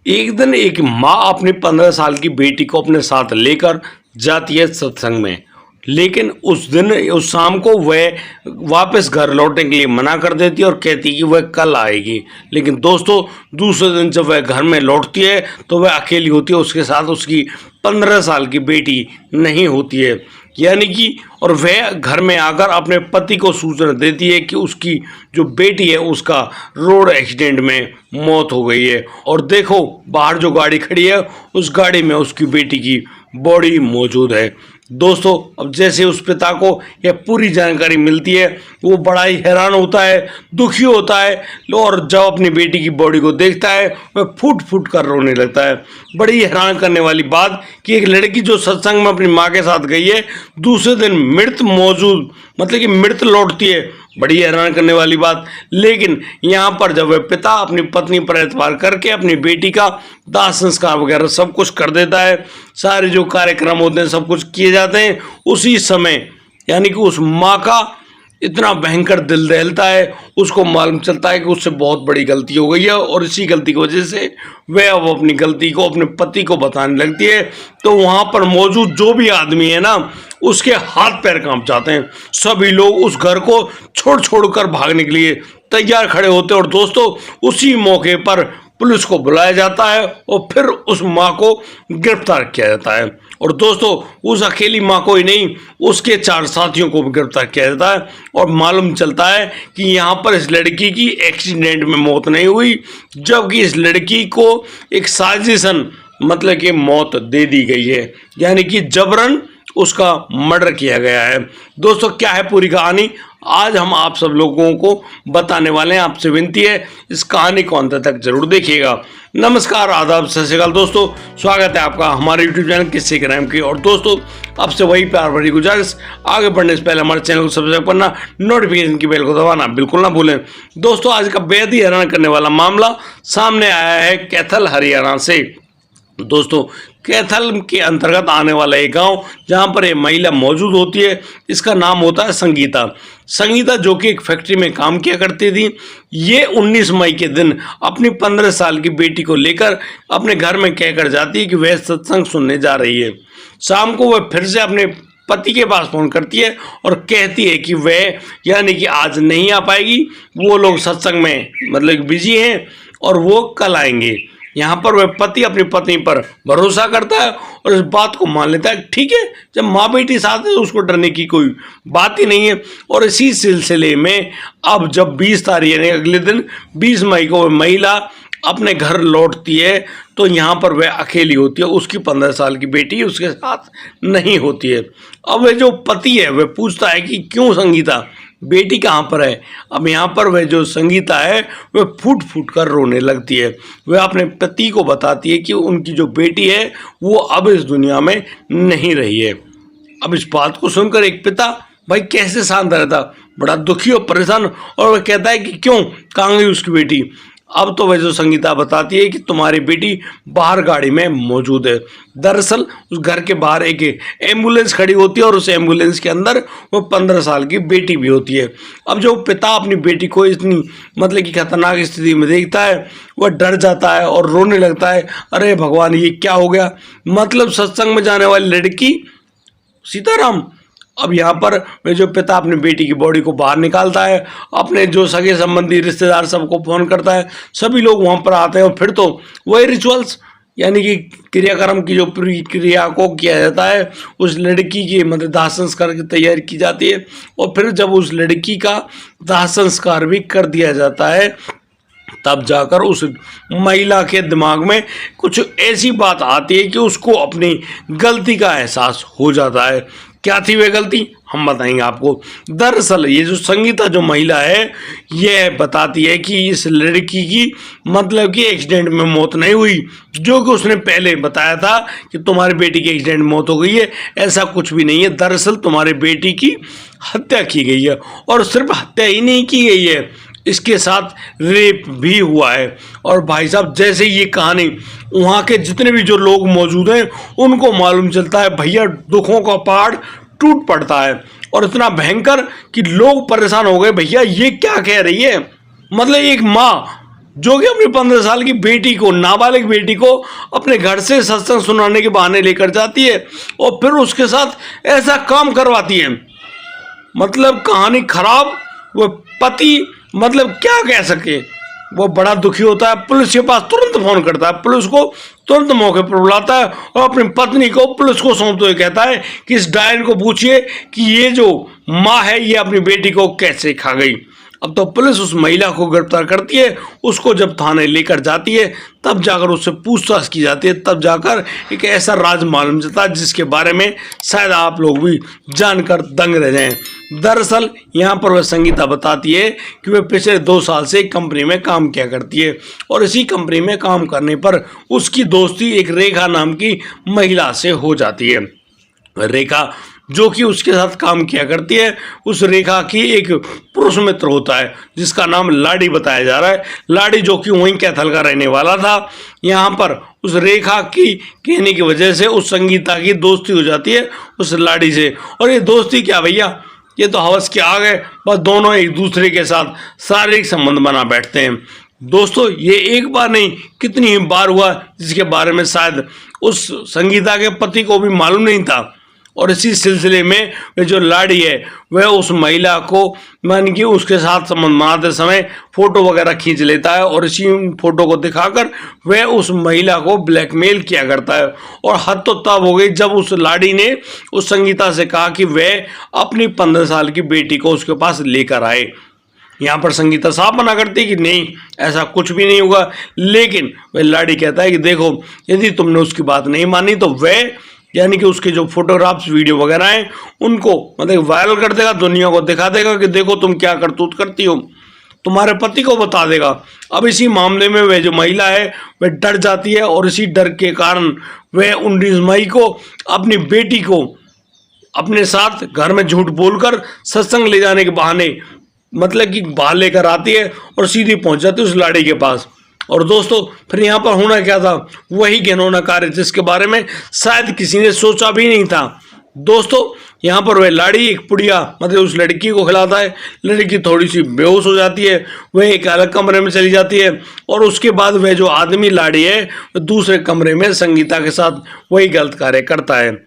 एक दिन एक माँ अपनी 15 साल की बेटी को अपने साथ लेकर जाती है सत्संग में। लेकिन उस शाम को वह वापस घर लौटने के लिए मना कर देती है और कहती है कि वह कल आएगी। लेकिन दोस्तों, दूसरे दिन जब वह घर में लौटती है तो वह अकेली होती है, उसके साथ उसकी 15 साल की बेटी नहीं होती है। यानी कि और वह घर में आकर अपने पति को सूचना देती है कि उसकी जो बेटी है उसका रोड एक्सीडेंट में मौत हो गई है। और देखो, बाहर जो गाड़ी खड़ी है उस गाड़ी में उसकी बेटी की बॉडी मौजूद है। दोस्तों, अब जैसे उस पिता को यह पूरी जानकारी मिलती है, वो बड़ा ही हैरान होता है, दुखी होता है और जब अपनी बेटी की बॉडी को देखता है वह फूट फूट कर रोने लगता है। बड़ी हैरान करने वाली बात कि एक लड़की जो सत्संग में अपनी माँ के साथ गई है, दूसरे दिन मृत मौजूद मतलब कि मृत लौटती है। बड़ी हैरान करने वाली बात। लेकिन यहाँ पर जब वह पिता अपनी पत्नी पर एतबार करके अपनी बेटी का दाह संस्कार वगैरह सब कुछ कर देता है, सारे जो कार्यक्रम होते हैं सब कुछ किए जाते हैं, उसी समय यानी कि उस माँ का इतना भयंकर दिल दहलता है। उसको मालूम चलता है कि उससे बहुत बड़ी गलती हो गई है और इसी गलती की वजह से वह अब अपनी गलती को अपने पति को बताने लगती है। तो वहाँ पर मौजूद जो भी आदमी है ना, उसके हाथ पैर कांप जाते हैं। सभी लोग उस घर को छोड़ छोड़ कर भागने के लिए तैयार खड़े होते हैं। और दोस्तों, उसी मौके पर पुलिस को बुलाया जाता है और फिर उस माँ को गिरफ्तार किया जाता है। और दोस्तों, उस अकेली माँ को ही नहीं, उसके 4 साथियों को भी गिरफ्तार किया जाता है। और मालूम चलता है कि यहाँ पर इस लड़की की एक्सीडेंट में मौत नहीं हुई, जबकि इस लड़की को एक साजिशन मतलब कि मौत दे दी गई है, यानी कि जबरन उसका मर्डर किया गया है। दोस्तों, क्या है पूरी कहानी, आज हम आप सब लोगों को बताने वाले हैं। आपसे विनती है इस कहानी को अंत तक जरूर देखिएगा। नमस्कार, आदाब, सत श्री अकाल दोस्तों, स्वागत है आपका हमारे YouTube चैनल किस्से क्राइम की। और दोस्तों, आपसे वही प्यार भरी गुजारिश, आगे बढ़ने से पहले हमारे चैनल को सब्सक्राइब करना, नोटिफिकेशन की बेल को दबाना बिल्कुल ना भूलें। दोस्तों, आज का बेहद ही हैरान करने वाला मामला सामने आया है कैथल, हरियाणा से। दोस्तों, कैथल के अंतर्गत आने वाला एक गांव जहां पर एक महिला मौजूद होती है, इसका नाम होता है संगीता। संगीता जो कि एक फैक्ट्री में काम किया करती थी, ये 19 मई के दिन अपनी 15 साल की बेटी को लेकर अपने घर में कहकर जाती है कि वह सत्संग सुनने जा रही है। शाम को वह फिर से अपने पति के पास फोन करती है और कहती है कि वह यानी कि आज नहीं आ पाएगी, वो लोग सत्संग में मतलब बिजी हैं और वो कल आएंगे। यहाँ पर वह पति अपनी पत्नी पर भरोसा करता है और इस बात को मान लेता है। ठीक है, जब माँ बेटी साथ है तो उसको डरने की कोई बात ही नहीं है। और इसी सिलसिले में अब जब 20 तारीख यानी अगले दिन 20 मई को वह महिला अपने घर लौटती है तो यहाँ पर वह अकेली होती है, उसकी 15 साल की बेटी उसके साथ नहीं होती है। अब वह जो पति है वह पूछता है कि क्यों संगीता, बेटी कहाँ पर है। अब यहाँ पर वह जो संगीता है वह फूट फूट कर रोने लगती है। वह अपने पति को बताती है कि उनकी जो बेटी है वो अब इस दुनिया में नहीं रही है। अब इस बात को सुनकर एक पिता भाई कैसे शांत रहता, बड़ा दुखी और परेशान, और वह कहता है कि क्यों, कहाँ गई उसकी बेटी। अब तो वह जो संगीता बताती है कि तुम्हारी बेटी बाहर गाड़ी में मौजूद है। दरअसल उस घर के बाहर एक एम्बुलेंस खड़ी होती है और उस एम्बुलेंस के अंदर वो 15 साल की बेटी भी होती है। अब जो पिता अपनी बेटी को इतनी मतलब कि खतरनाक स्थिति में देखता है, वह डर जाता है और रोने लगता है, अरे भगवान, ये क्या हो गया। मतलब सत्संग में जाने वाली लड़की सीताराम। अब यहाँ पर वे जो पिता अपनी बेटी की बॉडी को बाहर निकालता है, अपने जो सगे संबंधी रिश्तेदार सबको फोन करता है, सभी लोग वहाँ पर आते हैं और फिर तो वही रिचुअल्स यानी कि क्रियाक्रम की जो पूरी क्रिया को किया जाता है, उस लड़की की मतलब दाह संस्कार की तैयारी की जाती है। और फिर जब उस लड़की का दाह संस्कार भी कर दिया जाता है, तब जाकर उस महिला के दिमाग में कुछ ऐसी बात आती है कि उसको अपनी गलती का एहसास हो जाता है। क्या थी वह गलती, हम बताएंगे आपको। दरअसल ये जो संगीता जो महिला है, यह बताती है कि इस लड़की की मतलब कि एक्सीडेंट में मौत नहीं हुई, जो कि उसने पहले बताया था कि तुम्हारी बेटी की एक्सीडेंट में मौत हो गई है। ऐसा कुछ भी नहीं है। दरअसल तुम्हारी बेटी की हत्या की गई है, और सिर्फ हत्या ही नहीं की गई है, इसके साथ रेप भी हुआ है। और भाई साहब, जैसे ये कहानी वहाँ के जितने भी जो लोग मौजूद हैं उनको मालूम चलता है, भैया दुखों का पहाड़ टूट पड़ता है। और इतना भयंकर कि लोग परेशान हो गए, भैया ये क्या कह रही है। मतलब एक माँ जो कि अपनी 15 साल की बेटी को, नाबालिग बेटी को अपने घर से सत्संग सुनाने के बहाने लेकर जाती है और फिर उसके साथ ऐसा काम करवाती है। मतलब कहानी खराब। वो पति मतलब क्या कह सके, वो बड़ा दुखी होता है, पुलिस के पास तुरंत फोन करता है, पुलिस को तुरंत मौके पर बुलाता है और अपनी पत्नी को पुलिस को सौंपते हुए कहता है कि इस डायन को पूछिए कि ये जो माँ है ये अपनी बेटी को कैसे खा गई। अब तो पुलिस उस महिला को गिरफ्तार करती है, उसको जब थाने लेकर जाती है तब जाकर उससे पूछताछ की जाती है, तब जाकर एक ऐसा राज मालूम चलता है जिसके बारे में शायद आप लोग भी जानकर दंग रह जाएं। दरअसल यहाँ पर वह संगीता बताती है कि वह पिछले 2 साल से एक कंपनी में काम किया करती है और इसी कंपनी में काम करने पर उसकी दोस्ती एक रेखा नाम की महिला से हो जाती है। रेखा जो कि उसके साथ काम किया करती है, उस रेखा की एक पुरुष मित्र होता है जिसका नाम लाडी बताया जा रहा है। लाडी जो कि वहीं कैथल का रहने वाला था। यहाँ पर उस रेखा की कहने की वजह से उस संगीता की दोस्ती हो जाती है उस लाडी से। और ये दोस्ती क्या भैया, ये तो हवस के आग है, बस दोनों एक दूसरे के साथ शारीरिक संबंध बना बैठते हैं। दोस्तों ये एक बार नहीं कितनी ही बार हुआ, जिसके बारे में शायद उस संगीता के पति को भी मालूम नहीं था। और इसी सिलसिले में वह जो लाड़ी है वह उस महिला को मान कि उसके साथ संबंध बनाते समय फोटो वगैरह खींच लेता है और इसी फोटो को दिखाकर वह उस महिला को ब्लैकमेल किया करता है। और हद तो तब हो गई जब उस लाड़ी ने उस संगीता से कहा कि वह अपनी 15 साल की बेटी को उसके पास लेकर आए। यहाँ पर संगीता साफ मना करती है कि नहीं ऐसा कुछ भी नहीं होगा, लेकिन वह लाड़ी कहता है कि देखो यदि तुमने उसकी बात नहीं मानी तो वह यानी कि उसके जो फोटोग्राफ्स वीडियो वगैरह हैं उनको मतलब वायरल कर देगा, दुनिया को दिखा देगा कि देखो तुम क्या करतूत करती हो, तुम्हारे पति को बता देगा। अब इसी मामले में वह जो महिला है वह डर जाती है और इसी डर के कारण वह 19 मई को अपनी बेटी को अपने साथ घर में झूठ बोलकर सत्संग ले जाने के बहाने मतलब कि बाहर लेकर आती है और सीधी पहुंच जाती है उस लाड़ी के पास। और दोस्तों फिर यहाँ पर होना क्या था, वही घिनौना कार्य जिसके बारे में शायद किसी ने सोचा भी नहीं था। दोस्तों यहाँ पर वह लाड़ी एक पुड़िया मतलब उस लड़की को खिलाता है, लड़की थोड़ी सी बेहोश हो जाती है, वह एक अलग कमरे में चली जाती है और उसके बाद वह जो आदमी लाड़ी है वह दूसरे कमरे में संगीता के साथ वही गलत कार्य करता है।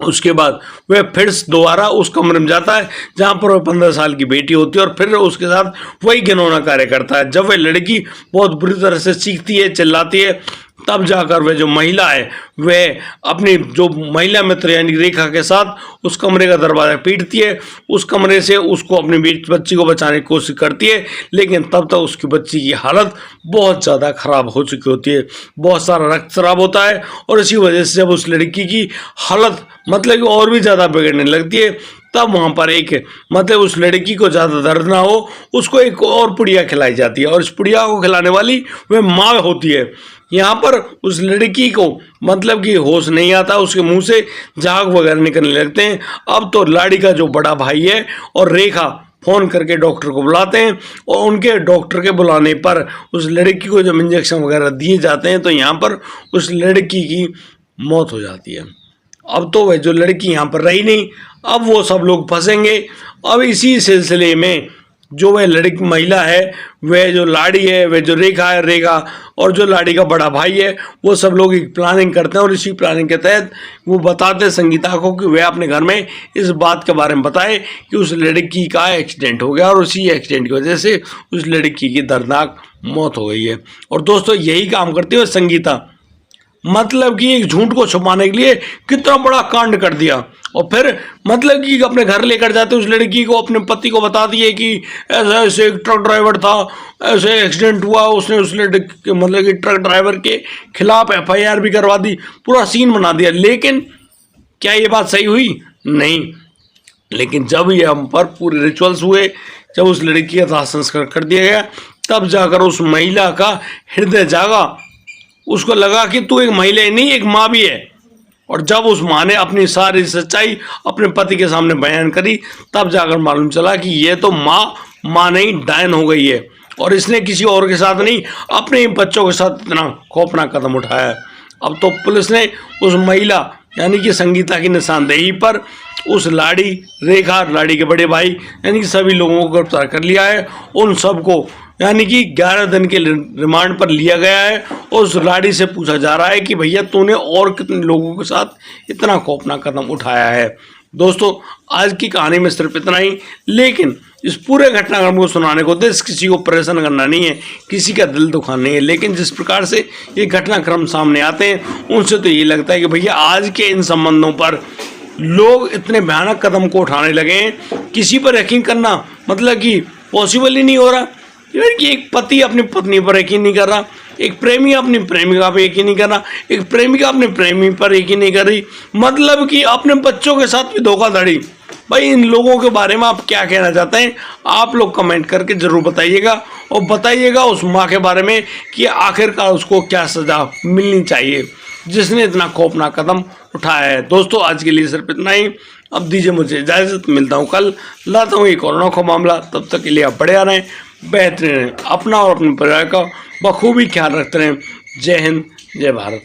उसके बाद वह फिर दोबारा उस कमरे में जाता है जहाँ पर वह 15 साल की बेटी होती है और फिर उसके साथ वही घिनौना कार्य करता है। जब वह लड़की बहुत बुरी तरह से चीखती है, चिल्लाती है, तब जाकर वह जो महिला है वह अपनी जो महिला मित्र यानी रेखा के साथ उस कमरे का दरवाज़ा पीटती है, उस कमरे से उसको अपनी बच्ची को बचाने की कोशिश करती है, लेकिन तब तक उसकी बच्ची की हालत बहुत ज़्यादा खराब हो चुकी होती है, बहुत सारा रक्तस्राव होता है और इसी वजह से जब उस लड़की की हालत मतलब कि और भी ज़्यादा बिगड़ने लगती है तब वहाँ पर एक मतलब उस लड़की को ज़्यादा दर्द ना हो उसको एक और पुड़िया खिलाई जाती है और इस पुड़िया को खिलाने वाली वह माँ होती है। यहाँ पर उस लड़की को मतलब कि होश नहीं आता, उसके मुंह से झाग वगैरह निकलने लगते हैं। अब तो लाड़ी का जो बड़ा भाई है और रेखा फ़ोन करके डॉक्टर को बुलाते हैं और उनके डॉक्टर के बुलाने पर उस लड़की को जब इंजेक्शन वगैरह दिए जाते हैं तो यहाँ पर उस लड़की की मौत हो जाती है। अब तो वह जो लड़की यहाँ पर रही नहीं, अब वो सब लोग फंसेंगे। अब इसी सिलसिले में जो वह लड़की महिला है वह जो लाड़ी है वह जो रेखा है, रेखा और जो लाड़ी का बड़ा भाई है वो सब लोग एक प्लानिंग करते हैं और इसी प्लानिंग के तहत वो बताते हैं संगीता को कि वह अपने घर में इस बात के बारे में बताए कि उस लड़की का एक्सीडेंट हो गया और उसी एक्सीडेंट की वजह से उस लड़की की दर्दनाक मौत हो गई है। और दोस्तों यही काम करती है संगीता, मतलब कि एक झूठ को छुपाने के लिए कितना बड़ा कांड कर दिया और फिर मतलब कि अपने घर लेकर जाते उस लड़की को अपने पति को बता दिए कि ऐसा ऐसे एक ट्रक ड्राइवर था, ऐसे एक्सीडेंट हुआ, उसने उस लड़की मतलब कि ट्रक ड्राइवर के खिलाफ FIR भी करवा दी, पूरा सीन बना दिया। लेकिन क्या ये बात सही हुई? नहीं। लेकिन जब ये हम पर पूरे रिचुअल्स हुए, जब उस लड़की का दाह संस्कार कर दिया गया तब जाकर उस महिला का हृदय जागा, उसको लगा कि तू एक महिला ही नहीं एक माँ भी है। और जब उस माँ ने अपनी सारी सच्चाई अपने पति के सामने बयान करी तब जाकर मालूम चला कि ये तो माँ नहीं डायन हो गई है और इसने किसी और के साथ नहीं अपने ही बच्चों के साथ इतना खौफनाक कदम उठाया है। अब तो पुलिस ने उस महिला यानी कि संगीता की निशानदेही पर उस लाड़ी, रेखा, लाड़ी के बड़े भाई यानी कि सभी लोगों को गिरफ्तार कर लिया है। उन सबको यानी कि 11 दिन के रिमांड पर लिया गया है। उस लाड़ी से पूछा जा रहा है कि भैया तूने और कितने लोगों के साथ इतना खौफनाक कदम उठाया है। दोस्तों, आज की कहानी में सिर्फ इतना ही, लेकिन इस पूरे घटनाक्रम को सुनाने को उद्देश्य किसी को परेशान करना नहीं है, किसी का दिल दुखाना नहीं है, लेकिन जिस प्रकार से ये घटनाक्रम सामने आते हैं उनसे तो ये लगता है कि भैया आज के इन संबंधों पर लोग इतने भयानक कदम को उठाने लगे हैं, किसी पर यकीन करना मतलब कि पॉसिबल ही नहीं हो रहा। यानी कि एक पति अपनी पत्नी पर यकीन नहीं कर रहा, एक प्रेमी अपनी प्रेमिका पर यकीन नहीं कर रहा, एक प्रेमिका अपने प्रेमी पर यकीन नहीं कर रही, मतलब कि अपने बच्चों के साथ भी धोखाधड़ी। भाई इन लोगों के बारे में आप क्या कहना चाहते हैं? आप लोग कमेंट करके ज़रूर बताइएगा, और बताइएगा उस माँ के बारे में कि आखिरकार उसको क्या सज़ा मिलनी चाहिए जिसने इतना खौफनाक कदम उठाया है। दोस्तों, आज के लिए सिर्फ इतना ही। अब दीजिए मुझे इजाज़त, मिलता हूँ कल, लाता हूँ एक कोरोना का मामला। तब तक के लिए आप बढ़िया रहें, बेहतरीन रहें, अपना और अपने परिवार का बखूबी ख्याल रखते रहें। जय हिंद, जय भारत।